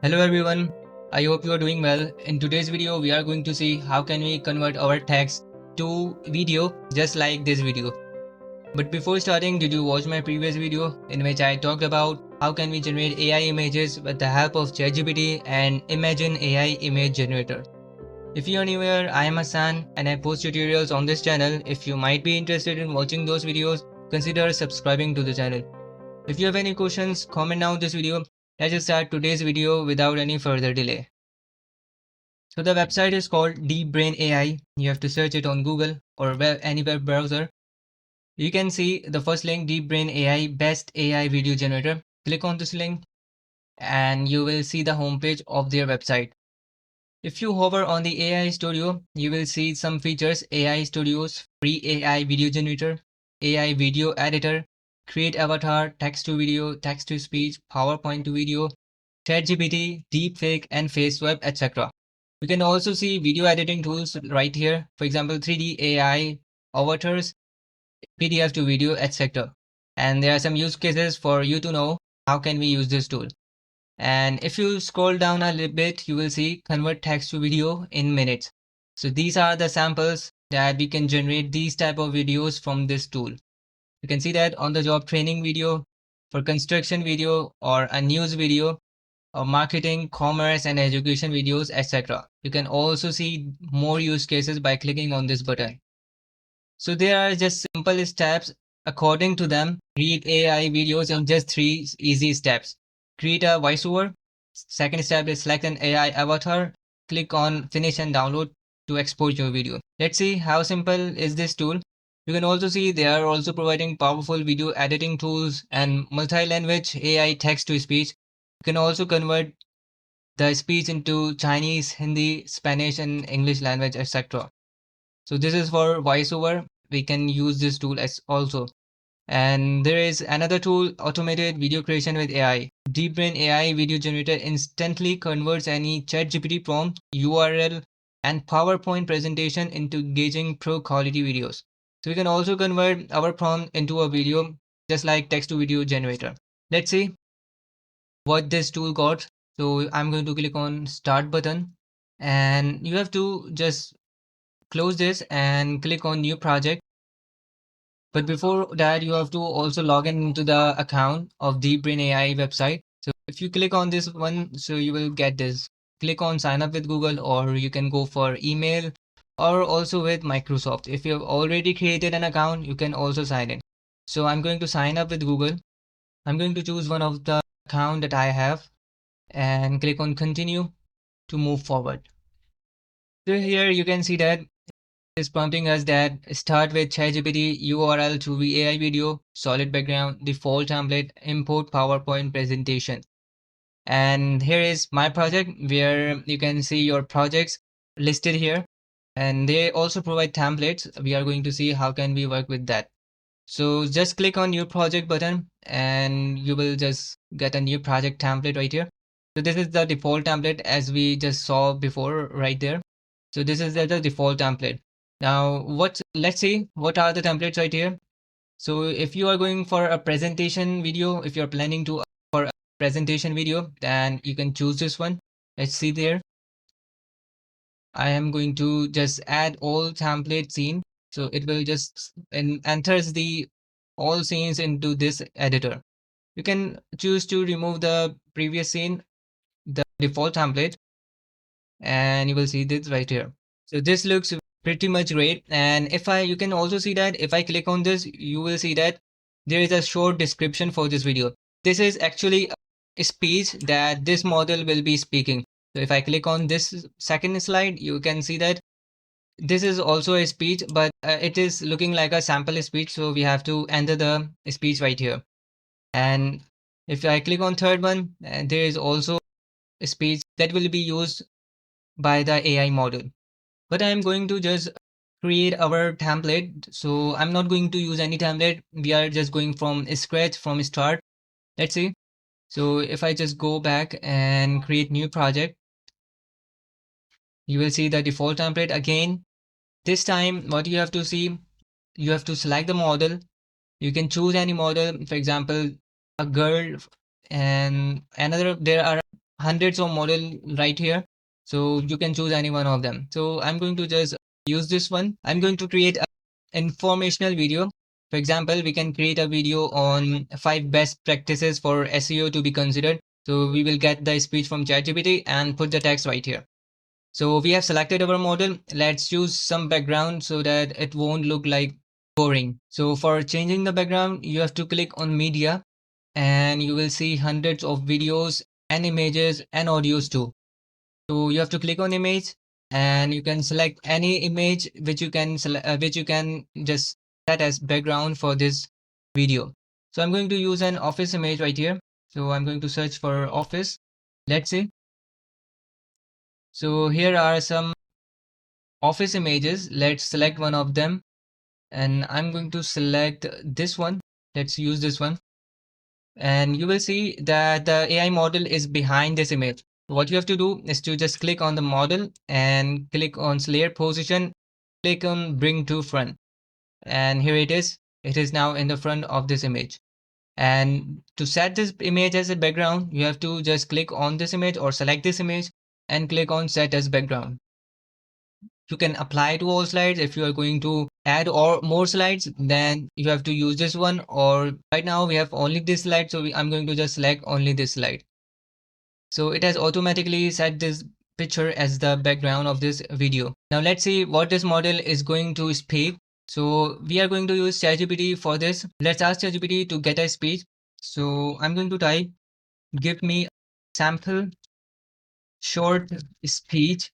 Hello everyone, I hope you are doing well. In today's video, we are going to see how can we convert our text to video just like this video. But before starting, did you watch my previous video in which I talked about how can we generate AI images with the help of ChatGPT and Imagine AI image generator? If you are new here, I am Hassan and I post tutorials on this channel. If you might be interested in watching those videos, consider subscribing to the channel. If you have any questions, comment down this video. Let's start today's video without any further delay. So the website is called DeepBrain.ai. You have to search it on Google or any web browser. You can see the first link, DeepBrain.ai best AI video generator. Click on this link and you will see the homepage of their website. If you hover on the AI Studio, you will see some features: AI Studios, free AI video generator, AI video editor, create avatar, text to video, text to speech, PowerPoint to video, ChatGPT, deepfake, and face swap, etc. You can also see video editing tools right here. For example, 3D AI avatars, PDF to video, etc. And there are some use cases for you to know how can we use this tool. And if you scroll down a little bit, you will see convert text to video in minutes. So these are the samples that we can generate these type of videos from this tool. You can see that on the job training video, for construction video, or a news video, or marketing, commerce, and education videos, etc. You can also see more use cases by clicking on this button. So there are just simple steps. According to them, create AI videos in just 3 easy steps. Create a voiceover. Second step is select an AI avatar. Click on finish and download to export your video. Let's see how simple is this tool. You can also see they are also providing powerful video editing tools and multi-language AI text to speech. You can also convert the speech into Chinese, Hindi, Spanish, and English language, etc. So this is for voiceover. We can use this tool as also. And there is another tool, automated video creation with AI. DeepBrain AI video generator instantly converts any ChatGPT prompt, URL, and PowerPoint presentation into engaging pro quality videos. So we can also convert our prompt into a video just like text to video generator. Let's see what this tool got. So I'm going to click on start button and you have to just close this and click on new project. But before that, you have to also log in into the account of DeepBrain AI website. So if you click on this one, so you will get this. Click on sign up with Google, or you can go for email or also with Microsoft. If you have already created an account, you can also sign in. So I'm going to sign up with Google. I'm going to choose one of the account that I have and click on continue to move forward. So here you can see that is prompting us that start with ChatGPT URL to AI video, solid background, default template, import PowerPoint presentation. And here is my project where you can see your projects listed here. And they also provide templates. We are going to see how can we work with that. So just click on new project button and you will just get a new project template right here. So this is the default template as we just saw before right there. So this is the default template. Now let's see what are the templates right here. So if you are going for a presentation video, if you're planning to for a presentation video, then you can choose this one. Let's see there. I am going to just add all template scene. So it will just enters the all scenes into this editor. You can choose to remove the previous scene, the default template, and you will see this right here. So this looks pretty much great. And you can also see that if I click on this, you will see that there is a short description for this video. This is actually a speech that this model will be speaking. So if I click on this second slide, you can see that this is also a speech, but it is looking like a sample speech. So we have to enter the speech right here. And if I click on third one, there is also a speech that will be used by the AI model. But I'm going to just create our template. So I'm not going to use any template. We are just going from scratch, from start. Let's see. So if I just go back and create new project, you will see the default template again. This time, what you have to see, you have to select the model. You can choose any model, for example, a girl, and another, there are hundreds of model right here. So you can choose any one of them. So I'm going to just use this one. I'm going to create an informational video. For example, we can create a video on 5 best practices for SEO to be considered. So we will get the speech from ChatGPT and put the text right here. So we have selected our model. Let's choose some background so that it won't look like boring. So for changing the background, you have to click on media and you will see hundreds of videos and images and audios too. So you have to click on image and you can select any image which you can just set as background for this video. So I'm going to use an office image right here. So I'm going to search for office. Let's see. So here are some office images. Let's select one of them and I'm going to select this one. Let's use this one. And you will see that the AI model is behind this image. What you have to do is to just click on the model and click on layer position, click on bring to front. And here it is. It is now in the front of this image. And to set this image as a background, you have to just click on this image or select this image and click on set as background. You can apply to all slides. If you are going to add or more slides, then you have to use this one, or right now we have only this slide, so I'm going to just select only this slide. So it has automatically set this picture as the background of this video. Now let's see what this model is going to speak. So we are going to use ChatGPT for this. Let's ask ChatGPT to get a speech. So I'm going to type, give me sample short speech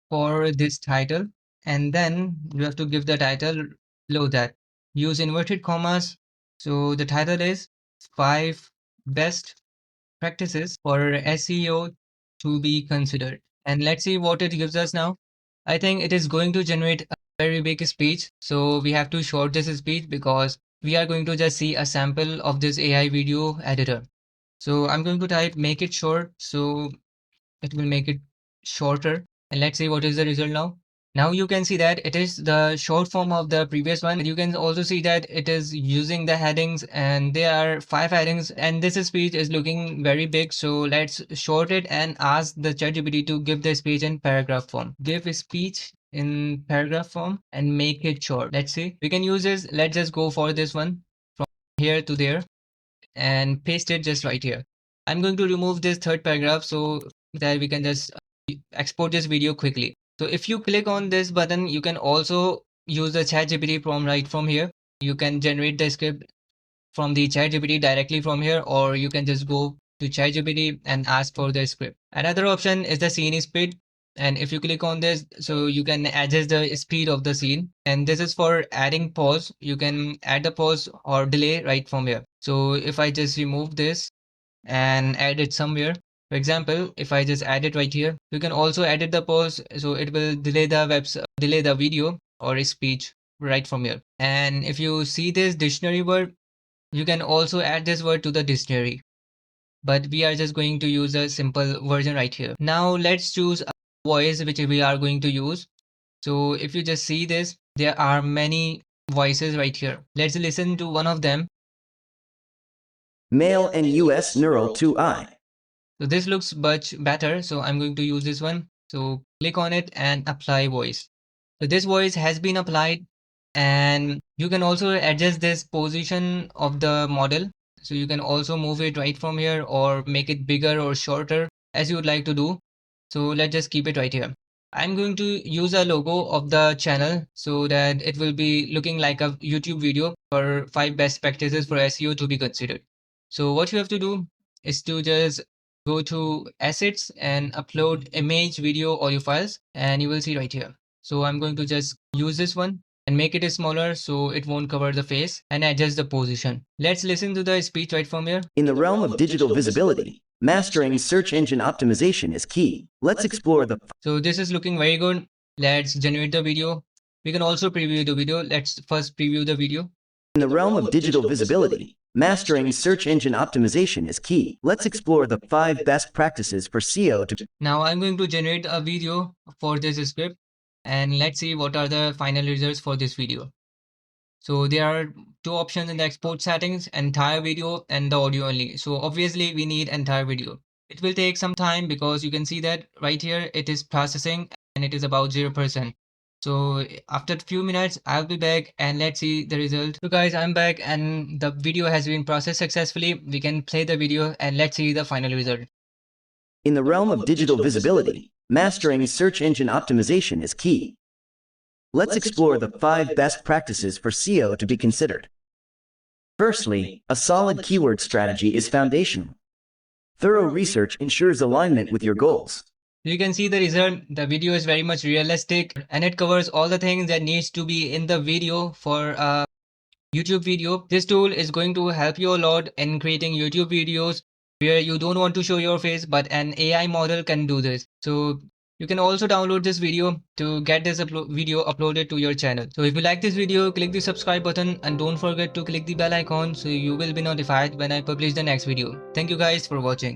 for this title, and then you have to give the title below that. Use inverted commas. So the title is 5 best practices for SEO to be considered. And let's see what it gives us now. I think it is going to generate a very big speech. So we have to short this speech because we are going to just see a sample of this AI video editor. So I'm going to type make it short. So it will make it shorter. And let's see what is the result now. Now you can see that it is the short form of the previous one. You can also see that it is using the headings and there are 5 headings and this speech is looking very big. So let's short it and ask the ChatGPT to give the speech in paragraph form. Give a speech in paragraph form and make it short. Let's see. We can use this. Let's just go for this one from here to there and paste it just right here. I'm going to remove this third paragraph so that we can just export this video quickly. So if you click on this button, you can also use the ChatGPT prompt right from here. You can generate the script from the ChatGPT directly from here, or you can just go to ChatGPT and ask for the script. Another option is the scene speed. And if you click on this, so you can adjust the speed of the scene. And this is for adding pause. You can add the pause or delay right from here. So if I just remove this and add it somewhere, for example, if I just add it right here, you can also edit the pause. So it will delay the video or speech right from here. And if you see this dictionary word, you can also add this word to the dictionary, but we are just going to use a simple version right here. Now let's choose a voice which we are going to use. So if you just see this, there are many voices right here. Let's listen to one of them. Male and US Neural 2i. So this looks much better. So I'm going to use this one. So click on it and apply voice. So this voice has been applied and you can also adjust this position of the model. So you can also move it right from here or make it bigger or shorter as you would like to do. So let's just keep it right here. I'm going to use a logo of the channel so that it will be looking like a YouTube video for 5 best practices for SEO to be considered. So what you have to do is to just go to assets and upload image, video, audio files, and you will see right here. So I'm going to just use this one and make it smaller so it won't cover the face and adjust the position. Let's listen to the speech right from here. In the realm of digital visibility, mastering search engine optimization is key. Let's explore the. So this is looking very good. Let's generate the video. We can also preview the video. Let's first preview the video. In the realm of digital visibility, mastering search engine optimization is key. Let's explore the 5 best practices for SEO to. Now I'm going to generate a video for this script and let's see what are the final results for this video. So there are 2 options in the export settings, entire video and the audio only. So obviously we need entire video. It will take some time because you can see that right here it is processing and it is about 0%. So after a few minutes, I'll be back and let's see the result. So guys, I'm back and the video has been processed successfully. We can play the video and let's see the final result. In the realm of digital visibility, mastering search engine optimization is key. Let's explore the 5 best practices for SEO to be considered. Firstly, a solid keyword strategy is foundational. Thorough research ensures alignment with your goals. You can see the result. The video is very much realistic and it covers all the things that needs to be in the video for a YouTube video. This tool is going to help you a lot in creating YouTube videos where you don't want to show your face, but an AI model can do this. So you can also download this video to get this video uploaded to your channel. So if you like this video, click the subscribe button and don't forget to click the bell icon so you will be notified when I publish the next video. Thank you guys for watching.